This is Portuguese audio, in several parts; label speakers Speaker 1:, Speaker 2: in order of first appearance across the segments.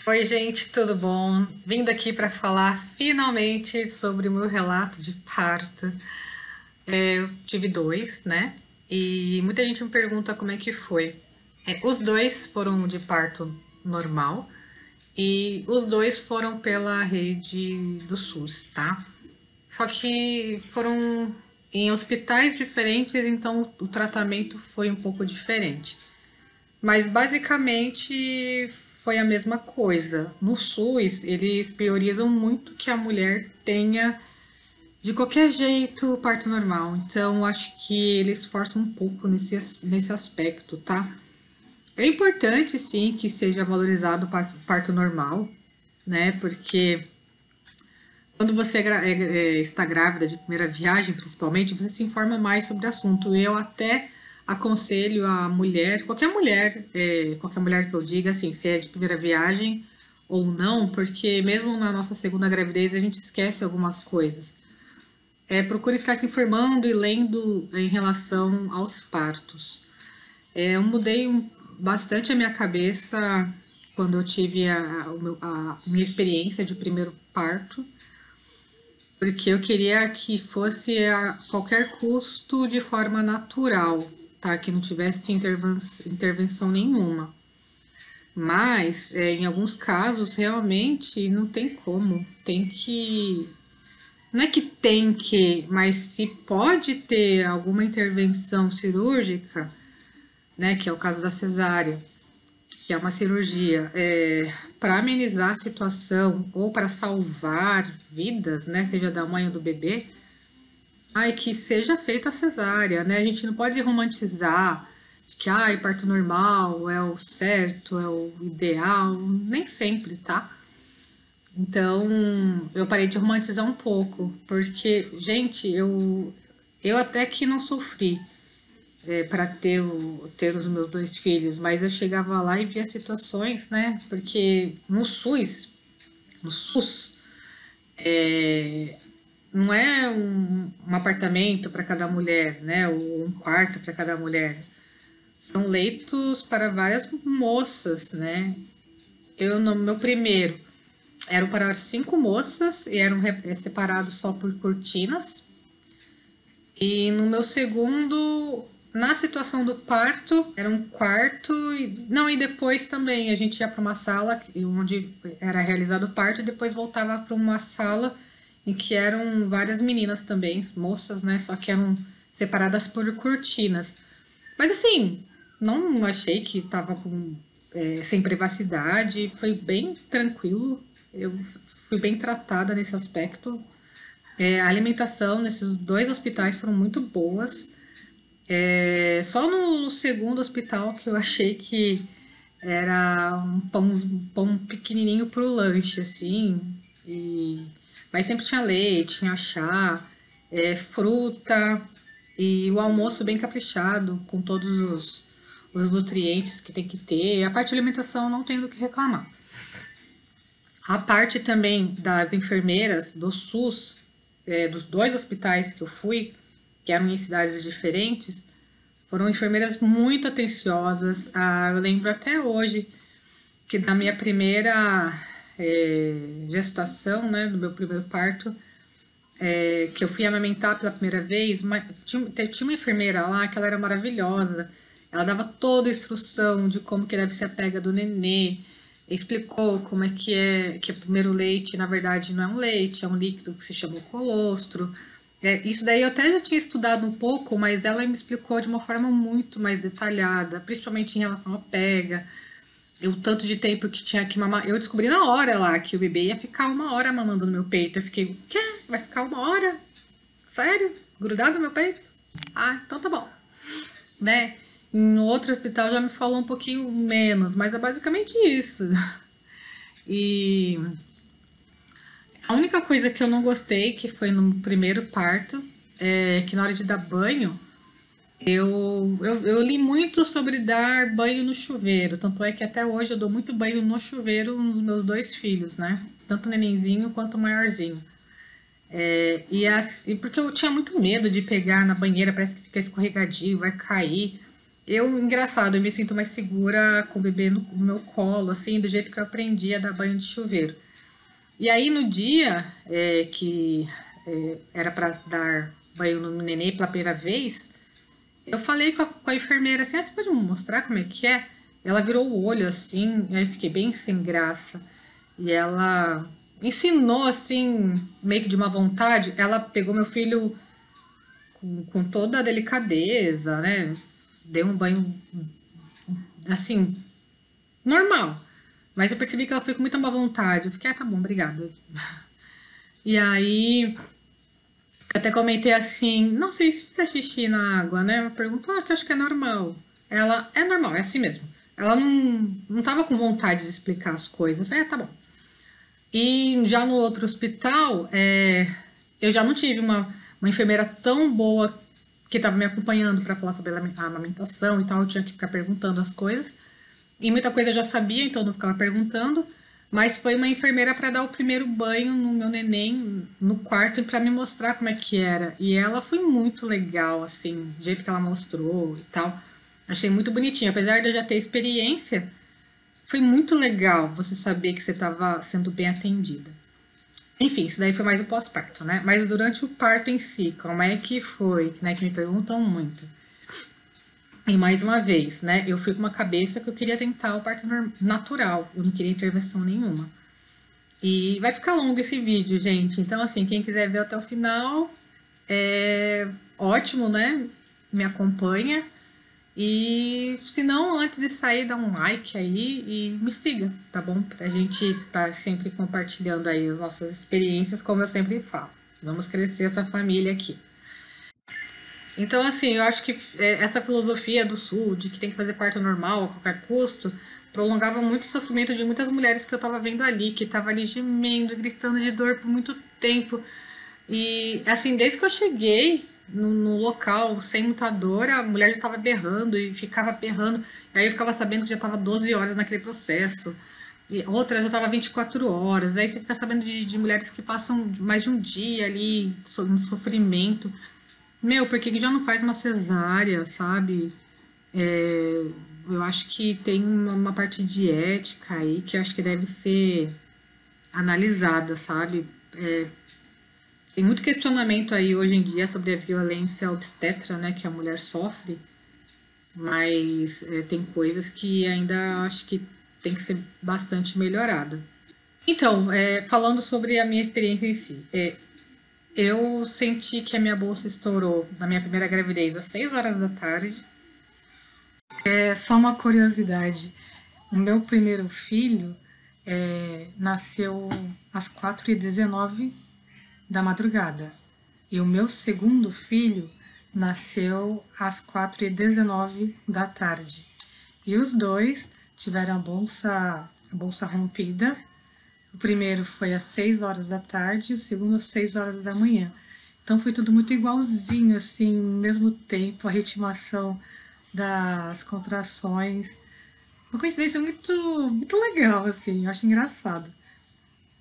Speaker 1: Oi, gente, tudo bom? Vindo aqui para falar finalmente sobre o meu relato de parto. Eu tive dois, né? E muita gente me pergunta como é que foi. Os dois foram de parto normal e os dois foram pela rede do SUS, tá? Só que foram em hospitais diferentes, então o tratamento foi um pouco diferente. Mas basicamente foi a mesma coisa. No SUS, eles priorizam muito que a mulher tenha de qualquer jeito o parto normal. Então, acho que eles forçam um pouco nesse aspecto, tá? É importante, sim, que seja valorizado o parto normal, né? Porque quando você está grávida de primeira viagem, principalmente, você se informa mais sobre o assunto. Eu até aconselho a mulher, qualquer mulher que eu diga, assim, se é de primeira viagem ou não, porque mesmo na nossa segunda gravidez a gente esquece algumas coisas. Procure estar se informando e lendo em relação aos partos. Eu mudei bastante a minha cabeça quando eu tive a minha experiência de primeiro parto, porque eu queria que fosse a qualquer custo de forma natural, tá? Que não tivesse intervenção nenhuma. Mas, em alguns casos, realmente não tem como. Tem que. Não é que tem que, mas se pode ter alguma intervenção cirúrgica, né? Que é o caso da cesárea, que é uma cirurgia, para amenizar a situação ou para salvar vidas, né? Seja da mãe ou do bebê. Ai, que seja feita a cesárea, né? A gente não pode romantizar que parto normal é o certo, é o ideal, nem sempre, tá? Então, eu parei de romantizar um pouco, porque, gente, eu até que não sofri para ter os meus dois filhos, mas eu chegava lá e via situações, né? Porque no SUS, não é um apartamento para cada mulher, né? Ou um quarto para cada mulher. São leitos para várias moças, né? Eu, no meu primeiro, eram para 5 moças e eram separados só por cortinas. E no meu segundo, na situação do parto, era um quarto. Não, e depois também a gente ia para uma sala onde era realizado o parto e depois voltava para uma sala em que eram várias meninas também, moças, né? Só que eram separadas por cortinas. Mas assim, não achei que tava sem privacidade, foi bem tranquilo. Eu fui bem tratada nesse aspecto. A alimentação nesses dois hospitais foram muito boas. Só no segundo hospital que eu achei que era um pão pequenininho pro lanche, assim. Mas sempre tinha leite, tinha chá, fruta e o almoço bem caprichado, com todos os nutrientes que tem que ter. A parte de alimentação não tem do que reclamar. A parte também das enfermeiras do SUS, dos dois hospitais que eu fui, que eram em cidades diferentes, foram enfermeiras muito atenciosas. Eu lembro até hoje que na minha primeira gestação, né, do meu primeiro parto, que eu fui amamentar pela primeira vez, tinha uma enfermeira lá que ela era maravilhosa. Ela dava toda a instrução de como que deve ser a pega do nenê, explicou como que o primeiro leite, na verdade, não é um leite, é um líquido que se chama colostro. Isso daí eu até já tinha estudado um pouco, mas ela me explicou de uma forma muito mais detalhada, principalmente em relação à pega, o tanto de tempo que tinha que mamar. Eu descobri na hora lá que o bebê ia ficar 1 hora mamando no meu peito. Eu fiquei, o quê? Vai ficar 1 hora? Sério? Grudado no meu peito? Então tá bom. Né? Em outro hospital já me falou um pouquinho menos, mas é basicamente isso. E a única coisa que eu não gostei, que foi no primeiro parto, é que na hora de dar banho, eu li muito sobre dar banho no chuveiro. Tanto é que até hoje eu dou muito banho no chuveiro nos meus dois filhos, né? Tanto o nenenzinho quanto o maiorzinho. E porque eu tinha muito medo de pegar na banheira, parece que fica escorregadio, vai cair. Engraçado, eu me sinto mais segura com o bebê no meu colo, assim, do jeito que eu aprendi a dar banho de chuveiro. E aí, no dia que era para dar banho no nenê pela primeira vez, eu falei com a enfermeira assim, você pode me mostrar como é que é? Ela virou o olho assim, aí eu fiquei bem sem graça. E ela ensinou assim, meio que de uma vontade, ela pegou meu filho com toda a delicadeza, né? Deu um banho assim, normal. Mas eu percebi que ela foi com muita má vontade. Eu fiquei, tá bom, obrigada. E aí, eu até comentei assim, não sei se fizer xixi na água, né? Ela perguntou, que eu acho que é normal. Ela, é normal, é assim mesmo. Ela não tava com vontade de explicar as coisas. Eu falei, tá bom. E já no outro hospital, eu já não tive uma enfermeira tão boa que estava me acompanhando para falar sobre a amamentação e tal. Eu tinha que ficar perguntando as coisas. E muita coisa eu já sabia, então eu não ficava perguntando. Mas foi uma enfermeira para dar o primeiro banho no meu neném no quarto para me mostrar como é que era. E ela foi muito legal, assim, do jeito que ela mostrou e tal. Achei muito bonitinho. Apesar de eu já ter experiência, foi muito legal você saber que você estava sendo bem atendida. Enfim, isso daí foi mais o pós-parto, né? Mas durante o parto em si, como é que foi? Né? Que me perguntam muito. E mais uma vez, né? Eu fui com uma cabeça que eu queria tentar o parto natural. Eu não queria intervenção nenhuma. E vai ficar longo esse vídeo, gente. Então, assim, quem quiser ver até o final, é ótimo, né? Me acompanha. E se não, antes de sair, dá um like aí e me siga, tá bom? Pra gente estar sempre compartilhando aí as nossas experiências, como eu sempre falo. Vamos crescer essa família aqui. Então, assim, eu acho que essa filosofia do Sul, de que tem que fazer parto normal a qualquer custo, prolongava muito o sofrimento de muitas mulheres que eu tava vendo ali, que tava ali gemendo, gritando de dor por muito tempo. E, assim, desde que eu cheguei no local, sem muita dor, a mulher já tava berrando e ficava berrando. E aí eu ficava sabendo que já tava 12 horas naquele processo. E outra já tava 24 horas. Aí você fica sabendo de mulheres que passam mais de um dia ali no sofrimento. Meu, por que que já não faz uma cesárea, sabe? É, eu acho que tem uma parte de ética aí que eu acho que deve ser analisada, sabe? Tem muito questionamento aí hoje em dia sobre a violência obstetra, né, que a mulher sofre, mas tem coisas que ainda acho que tem que ser bastante melhorada. Então, falando sobre a minha experiência em si, eu senti que a minha bolsa estourou na minha primeira gravidez às 6 horas da tarde. É só uma curiosidade. O meu primeiro filho nasceu às 4h19 da madrugada. E o meu segundo filho nasceu às 4h19 da tarde. E os dois tiveram a bolsa rompida. O primeiro foi às 6 horas da tarde e o segundo às 6 horas da manhã. Então foi tudo muito igualzinho, assim, no mesmo tempo, a ritmação das contrações. Uma coincidência muito, muito legal, assim, eu acho engraçado.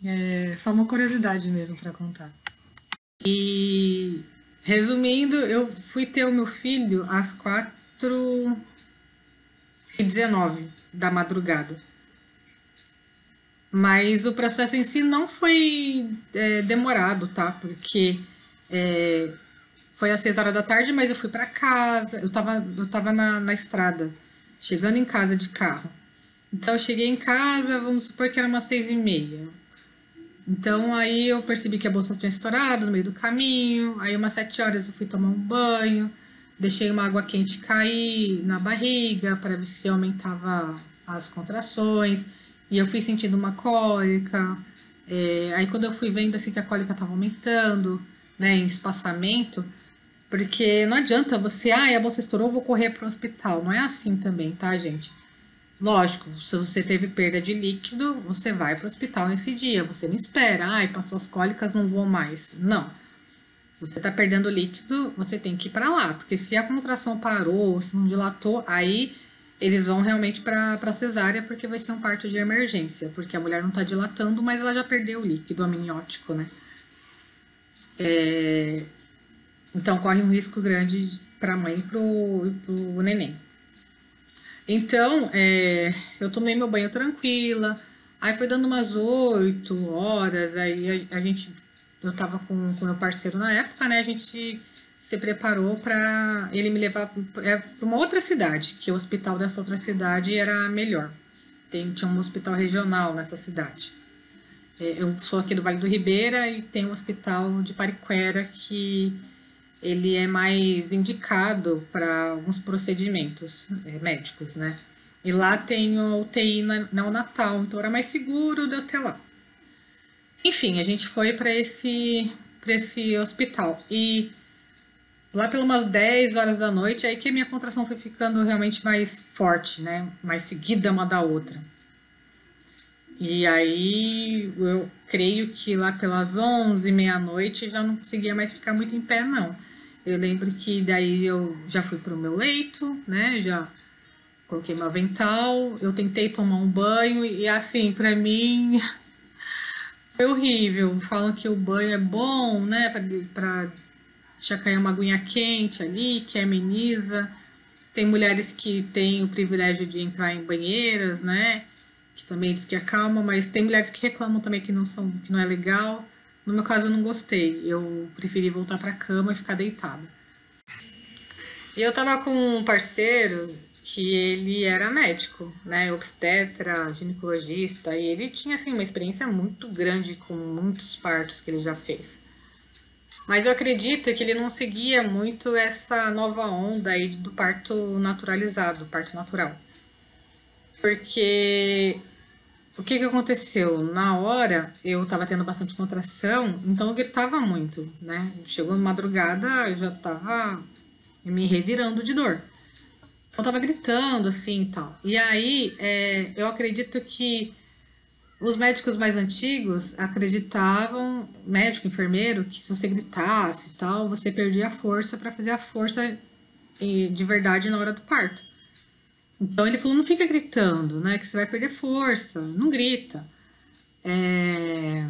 Speaker 1: É só uma curiosidade mesmo para contar. E resumindo, eu fui ter o meu filho às 4h19 da madrugada. Mas o processo em si não foi demorado, tá? Porque é, foi às 6 horas da tarde, mas eu fui para casa, eu tava na estrada, chegando em casa de carro. Então eu cheguei em casa, vamos supor que era umas 6h30. Então aí eu percebi que a bolsa tinha estourado no meio do caminho. Aí umas 7 horas eu fui tomar um banho, deixei uma água quente cair na barriga para ver se aumentava as contrações. E eu fui sentindo uma cólica. Aí quando eu fui vendo assim que a cólica estava aumentando, né, em espaçamento, porque não adianta você, a bolsa estourou, vou correr para o hospital. Não é assim também, tá, gente? Lógico, se você teve perda de líquido, você vai para o hospital nesse dia. Você não espera, passou as cólicas, não vou mais. Não. Se você está perdendo líquido, você tem que ir para lá. Porque se a contração parou, se não dilatou, aí eles vão realmente para cesárea, porque vai ser um parto de emergência. Porque a mulher não está dilatando, mas ela já perdeu o líquido amniótico, né? Então corre um risco grande para a mãe e pro neném. Então, eu tomei meu banho tranquila, aí foi dando umas 8 horas, aí a gente, eu tava com meu parceiro na época, né, a gente se preparou pra ele me levar pra uma outra cidade, que o hospital dessa outra cidade era melhor. Tinha um hospital regional nessa cidade. Eu sou aqui do Vale do Ribeira e tem um hospital de Pariquera que ele é mais indicado para alguns procedimentos médicos, né? E lá tem o UTI neonatal, então era mais seguro de eu ter lá. Enfim, a gente foi para esse hospital e lá pelas umas 10 horas da noite aí que a minha contração foi ficando realmente mais forte, né? Mais seguida uma da outra. E aí eu creio que lá pelas 11, meia-noite já não conseguia mais ficar muito em pé, não. Eu lembro que daí eu já fui pro meu leito, né? Já coloquei meu avental, eu tentei tomar um banho e assim, pra mim foi horrível. Falam que o banho é bom, né? Pra deixar cair uma aguinha quente ali, que ameniza. Tem mulheres que têm o privilégio de entrar em banheiras, né? Que também diz que acalma, mas tem mulheres que reclamam também que não é legal. No meu caso, eu não gostei. Eu preferi voltar pra cama e ficar deitada. E eu tava com um parceiro que ele era médico, né? Obstetra, ginecologista, e ele tinha assim uma experiência muito grande com muitos partos que ele já fez. Mas eu acredito que ele não seguia muito essa nova onda aí do parto naturalizado, parto natural. Porque o que que aconteceu? Na hora eu tava tendo bastante contração, então eu gritava muito, né? Chegou madrugada, eu já tava me revirando de dor. Eu tava gritando assim e tal. E aí, eu acredito que os médicos mais antigos acreditavam, médico, enfermeiro, que se você gritasse e tal, você perdia a força para fazer a força de verdade na hora do parto. Então ele falou, não fica gritando, né? Que você vai perder força, não grita. É...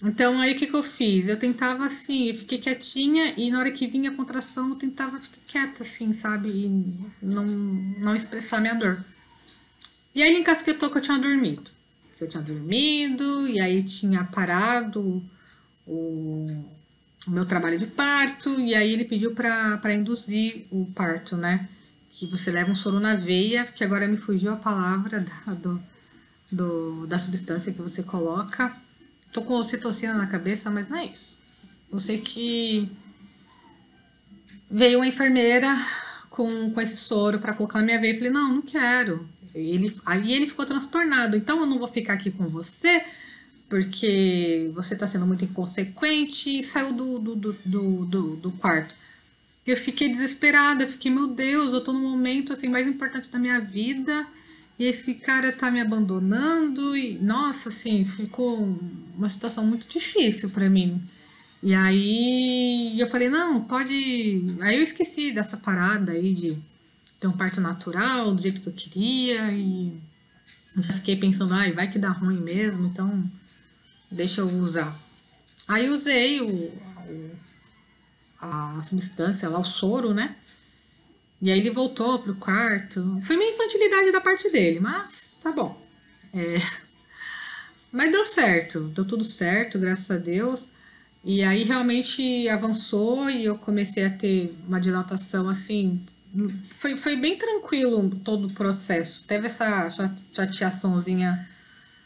Speaker 1: Então aí o que que eu fiz? Eu tentava assim, eu fiquei quietinha e na hora que vinha a contração eu tentava ficar quieta assim, sabe? E não expressar minha dor. E aí ele encasquetou que eu tinha dormido. Que eu tinha dormido e aí tinha parado o, o meu trabalho de parto e aí ele pediu para induzir o parto, né? Que você leva um soro na veia, que agora me fugiu a palavra da substância que você coloca. Tô com ocitocina na cabeça, mas não é isso. Eu sei que veio uma enfermeira com esse soro para colocar na minha veia. Eu falei, não, não quero. Aí ele ficou transtornado. Então eu não vou ficar aqui com você porque você tá sendo muito inconsequente e saiu do quarto. Eu fiquei desesperada, eu fiquei, meu Deus, eu tô no momento assim mais importante da minha vida e esse cara tá me abandonando e nossa, assim, ficou uma situação muito difícil pra mim. E aí eu falei, não, pode. Aí eu esqueci dessa parada aí de ter um parto natural, do jeito que eu queria, e já fiquei pensando, ai, vai que dá ruim mesmo, então deixa eu usar. Aí eu usei a substância lá, o soro, né? E aí ele voltou pro quarto. Foi meio infantilidade da parte dele, mas tá bom. Mas deu certo, deu tudo certo, graças a Deus. E aí realmente avançou e eu comecei a ter uma dilatação assim. Foi bem tranquilo todo o processo. Teve essa chateaçãozinha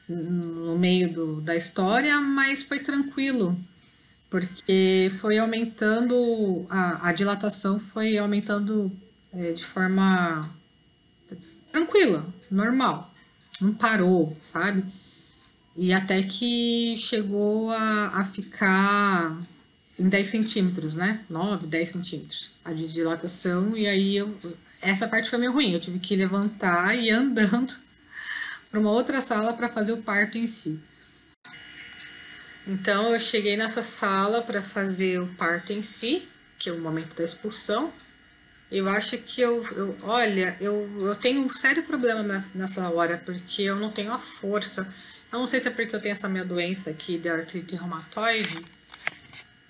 Speaker 1: no meio da história, mas foi tranquilo, porque foi aumentando, a dilatação foi aumentando de forma tranquila, normal, não parou, sabe? E até que chegou a ficar em 10 centímetros, né? 9, 10 centímetros a de dilatação, e aí essa parte foi meio ruim, eu tive que levantar e ir andando para uma outra sala para fazer o parto em si. Então eu cheguei nessa sala para fazer o parto em si, que é o momento da expulsão. Eu acho que olha, eu tenho um sério problema nessa hora, porque eu não tenho a força. Eu não sei se é porque eu tenho essa minha doença aqui de artrite reumatoide,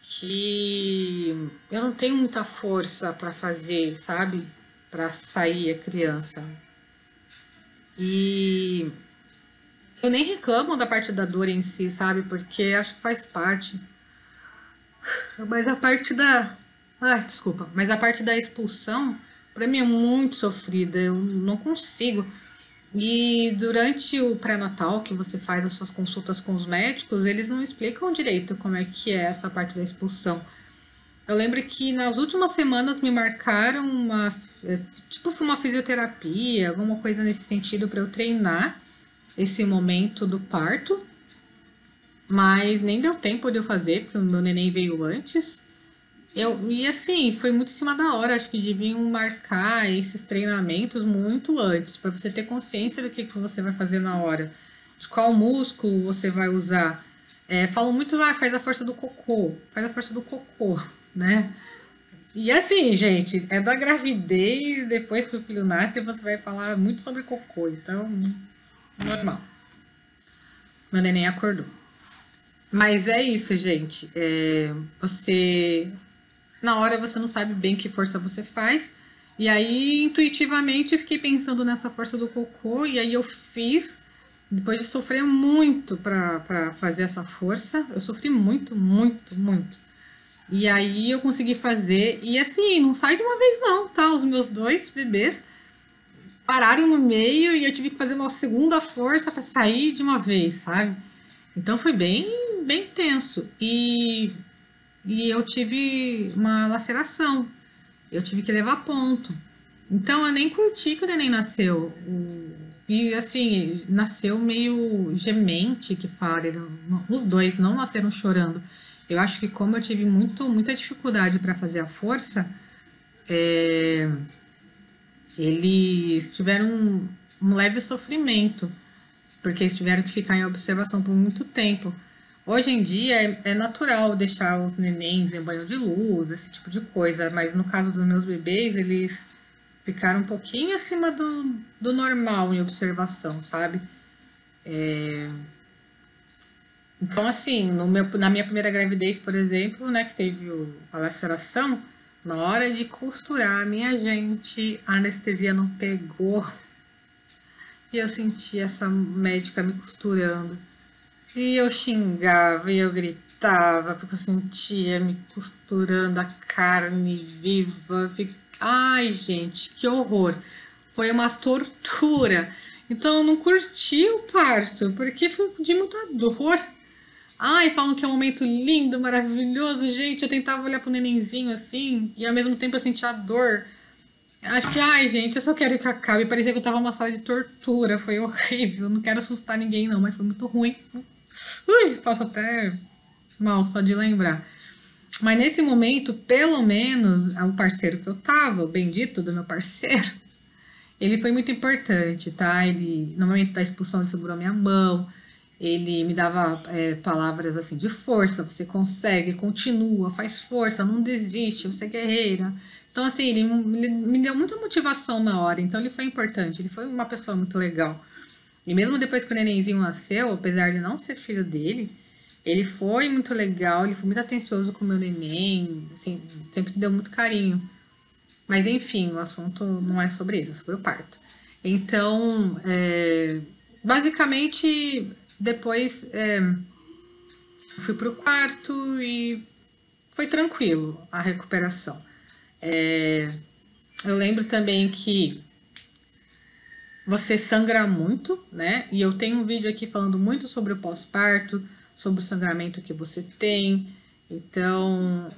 Speaker 1: que eu não tenho muita força para fazer, sabe? para sair a criança. E eu nem reclamo da parte da dor em si, sabe? Porque acho que faz parte. Mas a parte da. Ai, desculpa. Mas a parte da expulsão, pra mim é muito sofrida. Eu não consigo. E durante o pré-natal, que você faz as suas consultas com os médicos, eles não explicam direito como é que é essa parte da expulsão. Eu lembro que nas últimas semanas me marcaram tipo uma fisioterapia, alguma coisa nesse sentido para eu treinar esse momento do parto, mas nem deu tempo de eu fazer, porque o meu neném veio antes. E assim, foi muito em cima da hora, acho que deviam marcar esses treinamentos muito antes, para você ter consciência do que você vai fazer na hora, de qual músculo você vai usar. Falam muito, faz a força do cocô, faz a força do cocô, né? E assim, gente, é da gravidez, depois que o filho nasce, você vai falar muito sobre cocô, então, normal. Meu neném acordou. Mas é isso, gente. Na hora você não sabe bem que força você faz. E aí, intuitivamente, eu fiquei pensando nessa força do cocô. E aí eu fiz, depois de sofrer muito pra fazer essa força. Eu sofri muito, muito, muito. E aí eu consegui fazer. E assim, não sai de uma vez não, tá? Os meus dois bebês pararam no meio e eu tive que fazer uma segunda força pra sair de uma vez, sabe? Então foi bem, bem tenso. E eu tive uma laceração. Eu tive que levar ponto. Então eu nem curti que o neném nasceu. E assim, nasceu meio gemente, que fala. Os dois não nasceram chorando. Eu acho que como eu tive muita dificuldade para fazer a força, é, eles tiveram um leve sofrimento, porque eles tiveram que ficar em observação por muito tempo. Hoje em dia é natural deixar os nenéns em banho de luz, esse tipo de coisa, mas no caso dos meus bebês, eles ficaram um pouquinho acima do normal em observação, sabe? Então, assim, na minha primeira gravidez, por exemplo, né, que teve a laceração, na hora de costurar, minha gente, a anestesia não pegou. E eu senti essa médica me costurando. E eu xingava e eu gritava, porque eu sentia me costurando a carne viva. Ai, gente, que horror! Foi uma tortura. Então eu não curti o parto, porque foi de muita dor. Ai, falam que é um momento lindo, maravilhoso. Gente, eu tentava olhar pro nenenzinho assim, e ao mesmo tempo eu sentia a dor. Acho que, ai, gente, eu só quero que acabe. Parecia que eu tava numa sala de tortura. Foi horrível. Não quero assustar ninguém, não, mas foi muito ruim. Ui, faço até mal só de lembrar. Mas nesse momento, pelo menos, o parceiro que eu tava, o bendito do meu parceiro, ele foi muito importante, tá? Ele, no momento da expulsão, ele segurou minha mão, ele me dava palavras assim de força, você consegue, continua, faz força, não desiste, você é guerreira. Então, assim, ele me deu muita motivação na hora, então ele foi importante, ele foi uma pessoa muito legal. E mesmo depois que o nenenzinho nasceu, apesar de não ser filho dele, ele foi muito legal, ele foi muito atencioso com o meu neném, assim, sempre deu muito carinho. Mas enfim, o assunto não é sobre isso, é sobre o parto. Então, basicamente, depois fui pro quarto e foi tranquilo a recuperação. Eu lembro também que você sangra muito, né? E eu tenho um vídeo aqui falando muito sobre o pós-parto, sobre o sangramento que você tem. Então,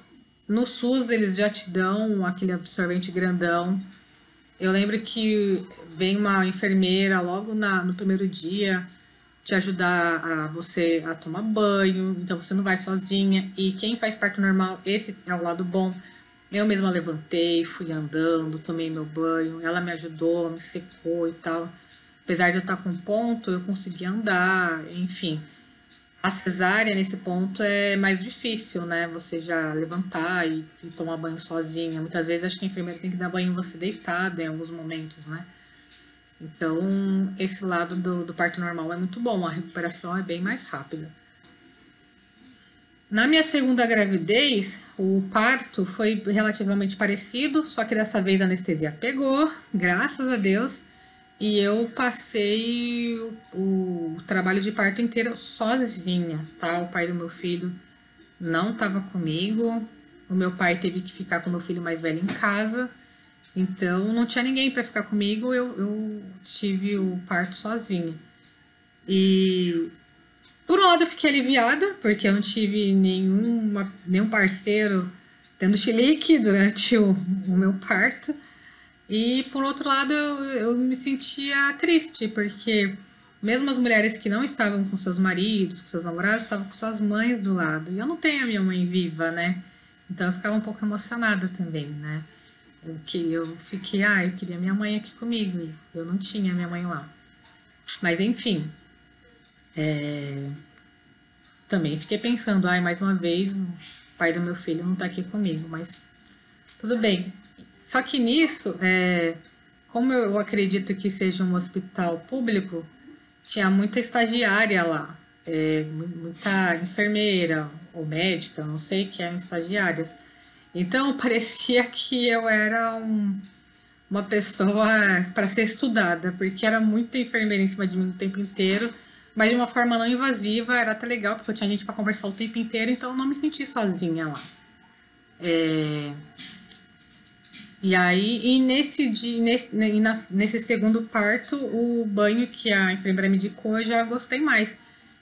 Speaker 1: no SUS eles já te dão aquele absorvente grandão. Eu lembro que vem uma enfermeira logo no primeiro dia te ajudar a você a tomar banho, então você não vai sozinha. E quem faz parto normal, esse é o lado bom. Eu mesma levantei, fui andando, tomei meu banho, ela me ajudou, me secou e tal. Apesar de eu estar com ponto, eu consegui andar, enfim. A cesárea, nesse ponto, é mais difícil, né? Você já levantar e tomar banho sozinha. Muitas vezes acho que a enfermeira tem que dar banho em você deitada em alguns momentos, né? Então, esse lado do parto normal é muito bom, a recuperação é bem mais rápida. Na minha segunda gravidez, o parto foi relativamente parecido, só que dessa vez a anestesia pegou, graças a Deus, e eu passei o trabalho de parto inteiro sozinha, tá? O pai do meu filho não estava comigo, o meu pai teve que ficar com o meu filho mais velho em casa, então não tinha ninguém para ficar comigo, eu tive o parto sozinha. E por um lado eu fiquei aliviada, porque eu não tive nenhum parceiro tendo chilique durante o meu parto. E por outro lado eu me sentia triste, porque mesmo as mulheres que não estavam com seus maridos, com seus namorados, estavam com suas mães do lado. E eu não tenho a minha mãe viva, né? Então eu ficava um pouco emocionada também, né? Eu fiquei, eu queria minha mãe aqui comigo, e eu não tinha minha mãe lá. Mas enfim, também fiquei pensando, mais uma vez o pai do meu filho não tá aqui comigo, mas tudo bem. Só que nisso, como eu acredito que seja um hospital público, tinha muita estagiária lá, muita enfermeira ou médica, não sei, que eram estagiárias. Então parecia que eu era uma pessoa para ser estudada, porque era muita enfermeira em cima de mim o tempo inteiro, mas de uma forma não invasiva, era até legal, porque eu tinha gente para conversar o tempo inteiro, então eu não me senti sozinha lá. E aí, nesse segundo parto, o banho que a enfermeira me indicou, eu já gostei mais.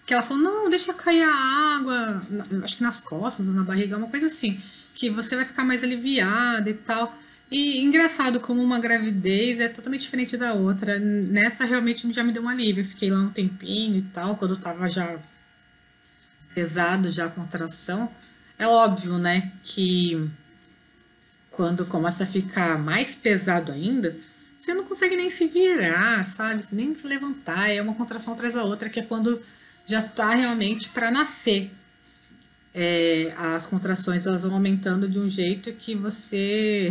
Speaker 1: Que ela falou, não, deixa cair a água, acho que nas costas ou na barriga, uma coisa assim, que você vai ficar mais aliviada e tal. E engraçado como uma gravidez é totalmente diferente da outra. Nessa realmente já me deu um alívio. Eu fiquei lá um tempinho e tal, quando eu tava já pesado, já a contração. É óbvio, né, que quando começa a ficar mais pesado ainda, você não consegue nem se virar, sabe? Nem se levantar. É uma contração atrás da outra, que é quando já tá realmente para nascer. As contrações elas vão aumentando de um jeito que você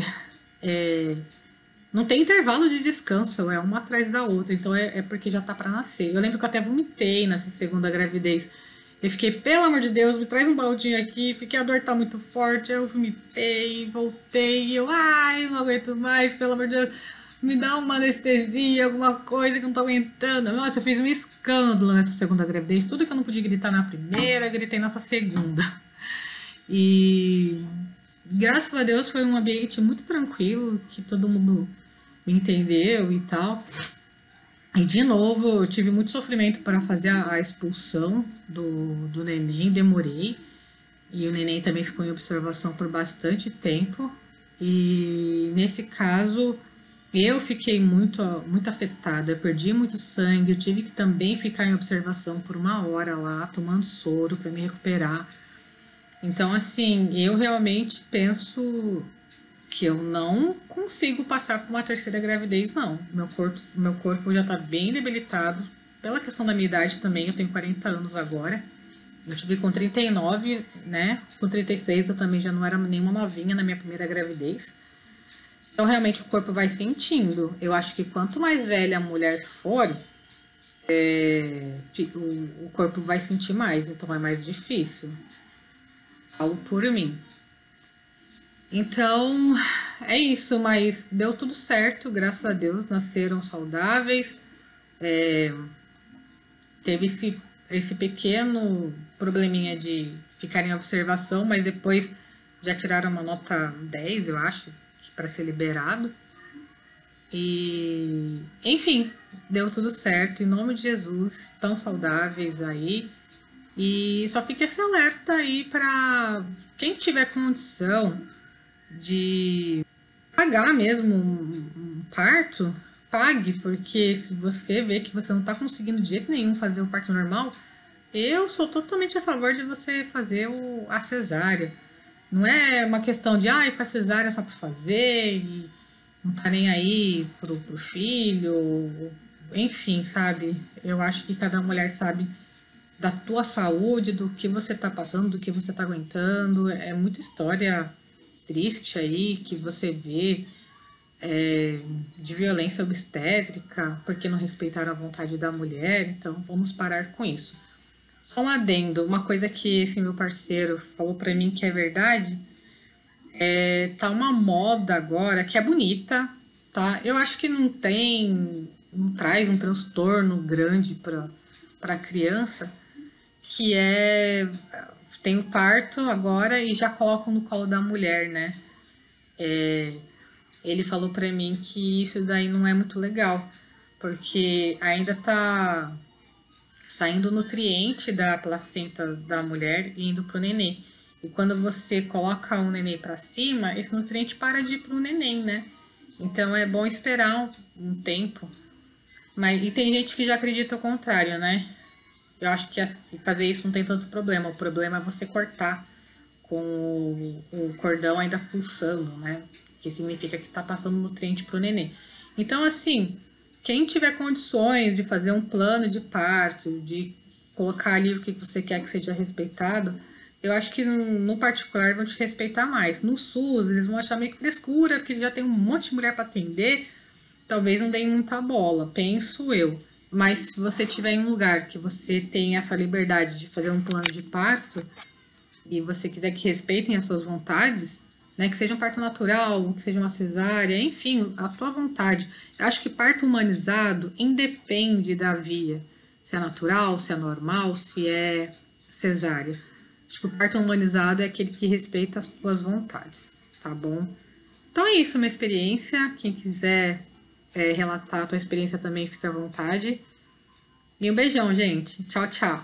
Speaker 1: não tem intervalo de descanso, é uma atrás da outra. Então é porque já tá para nascer. Eu lembro que eu até vomitei nessa segunda gravidez. Eu fiquei, pelo amor de Deus, me traz um baldinho aqui, porque a dor tá muito forte. Eu vomitei, voltei, e eu, não aguento mais, pelo amor de Deus, me dá uma anestesia, alguma coisa que eu não tô aguentando. Nossa, eu fiz um escândalo nessa segunda gravidez. Tudo que eu não podia gritar na primeira, gritei nessa segunda. E graças a Deus foi um ambiente muito tranquilo, que todo mundo me entendeu e tal. E de novo, eu tive muito sofrimento para fazer a expulsão do neném, demorei. E o neném também ficou em observação por bastante tempo. E nesse caso, eu fiquei muito afetada, eu perdi muito sangue, eu tive que também ficar em observação por 1 hora lá, tomando soro para me recuperar. Então, assim, eu realmente penso que eu não consigo passar por uma terceira gravidez, não. Meu corpo já tá bem debilitado. Pela questão da minha idade também, eu tenho 40 anos agora. Eu tive com 39, né? Com 36 eu também já não era nenhuma novinha na minha primeira gravidez. Então, realmente, o corpo vai sentindo. Eu acho que quanto mais velha a mulher for, o corpo vai sentir mais, então é mais difícil. Falo por mim. Então, é isso, mas deu tudo certo, graças a Deus, nasceram saudáveis. Teve esse pequeno probleminha de ficar em observação, mas depois já tiraram uma nota 10, eu acho, para ser liberado. E, enfim, deu tudo certo, em nome de Jesus, estão saudáveis aí. E só fica esse alerta aí para quem tiver condição de pagar mesmo um parto, pague, porque se você vê que você não está conseguindo de jeito nenhum fazer o parto normal, eu sou totalmente a favor de você fazer a cesárea. Não é uma questão de, para cesárea só para fazer e não tá nem aí pro filho, enfim, sabe? Eu acho que cada mulher sabe da tua saúde, do que você tá passando, do que você tá aguentando. É muita história triste aí que você vê de violência obstétrica, porque não respeitaram a vontade da mulher. Então vamos parar com isso. Só um adendo, uma coisa que esse meu parceiro falou pra mim que é verdade, tá uma moda agora que é bonita, tá? Eu acho que não traz um transtorno grande para criança, que tem o parto agora e já colocam no colo da mulher, né? Ele falou pra mim que isso daí não é muito legal, porque ainda tá saindo nutriente da placenta da mulher e indo pro nenê. E quando você coloca o nenê para cima, esse nutriente para de ir pro neném, né? Então é bom esperar um tempo. Mas, e tem gente que já acredita o contrário, né? Eu acho que fazer isso não tem tanto problema. O problema é você cortar com o cordão ainda pulsando, né? Que significa que tá passando nutriente pro nenê. Então, assim, quem tiver condições de fazer um plano de parto, de colocar ali o que você quer que seja respeitado, eu acho que no particular vão te respeitar mais. No SUS, eles vão achar meio que frescura, porque já tem um monte de mulher para atender, talvez não deem muita bola, penso eu. Mas se você tiver em um lugar que você tem essa liberdade de fazer um plano de parto, e você quiser que respeitem as suas vontades, né, que seja um parto natural, que seja uma cesárea, enfim, a tua vontade. Eu acho que parto humanizado independe da via, se é natural, se é normal, se é cesárea. Acho que o parto humanizado é aquele que respeita as tuas vontades, tá bom? Então é isso, minha experiência. Quem quiser relatar a tua experiência também, fica à vontade. E um beijão, gente. Tchau, tchau.